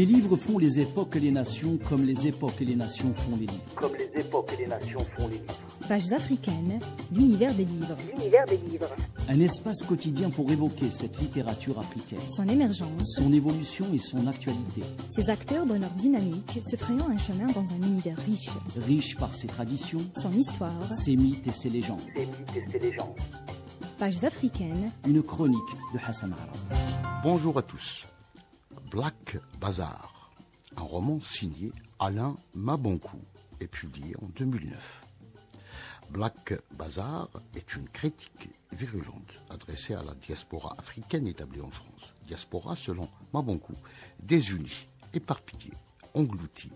Les livres font les époques et les nations comme les époques et les nations font les livres. Comme les époques et les nations font les livres. Pages africaines, l'univers des livres. L'univers des livres. Un espace quotidien pour évoquer cette littérature africaine. Son émergence, son évolution et son actualité. Ses acteurs dans leur dynamique se frayant un chemin dans un univers riche. Riche par ses traditions, son histoire, ses mythes et ses légendes. Ses mythes et ses légendes. Pages africaines, une chronique de Hassan Arab. Bonjour à tous. Black Bazar, un roman signé Alain Mabonkou et publié en 2009. Black Bazar est une critique virulente adressée à la diaspora africaine établie en France. Diaspora, selon Mabonkou, désunie, éparpillée, engloutie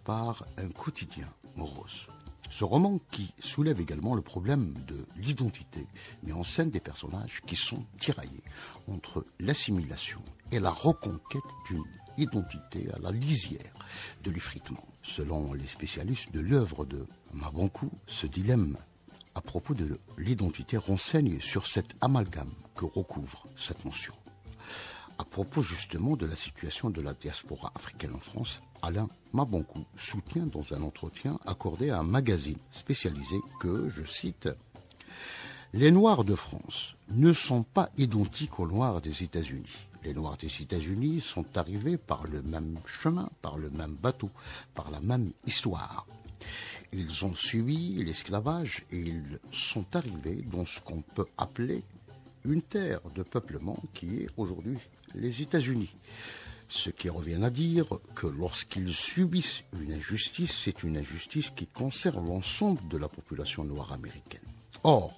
par un quotidien morose. Ce roman, qui soulève également le problème de l'identité, met en scène des personnages qui sont tiraillés entre l'assimilation et la reconquête d'une identité à la lisière de l'effritement. Selon les spécialistes de l'œuvre de Mabonkou, ce dilemme à propos de l'identité renseigne sur cet amalgame que recouvre cette notion. À propos justement de la situation de la diaspora africaine en France, Alain Mabonkou soutient dans un entretien accordé à un magazine spécialisé que, je cite, « Les Noirs de France ne sont pas identiques aux Noirs des États-Unis. Les Noirs des États-Unis sont arrivés par le même chemin, par le même bateau, par la même histoire. Ils ont subi l'esclavage et ils sont arrivés dans ce qu'on peut appeler une terre de peuplement qui est aujourd'hui les États-Unis. Ce qui revient à dire que lorsqu'ils subissent une injustice, c'est une injustice qui concerne l'ensemble de la population noire américaine. Or,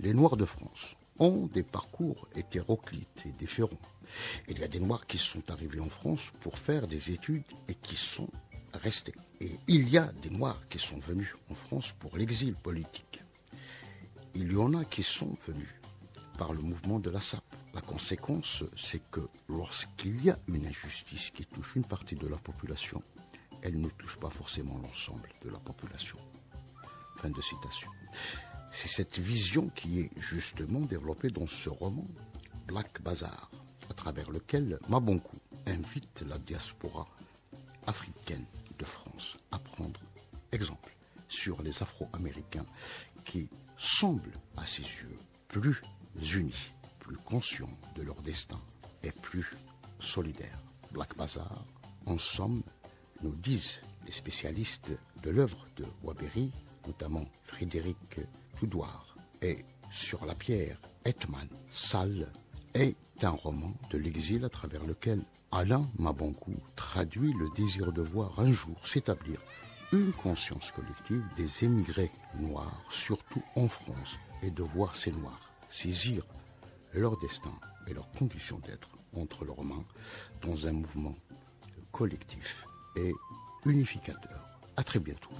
les Noirs de France ont des parcours hétéroclites et différents. Il y a des Noirs qui sont arrivés en France pour faire des études et qui sont restés. Et il y a des Noirs qui sont venus en France pour l'exil politique. Il y en a qui sont venus par le mouvement de la SAP. La conséquence, c'est que lorsqu'il y a une injustice qui touche une partie de la population, elle ne touche pas forcément l'ensemble de la population. Fin de citation. C'est cette vision qui est justement développée dans ce roman, Black Bazar, à travers lequel Mabonkou invite la diaspora africaine de France à prendre exemple sur les Afro-Américains qui semblent, à ses yeux, plus unis, plus conscients de leur destin et plus solidaires. Black Bazar, en somme, nous disent les spécialistes de l'œuvre de Waberi, notamment Frédéric Toudouard, et Sur la pierre, Hetman Sall, est un roman de l'exil à travers lequel Alain Mabonkou traduit le désir de voir un jour s'établir une conscience collective des émigrés noirs, surtout en France, et de voir ces Noirs saisir leur destin et leurs conditions d'être entre leurs mains dans un mouvement collectif et unificateur. À très bientôt.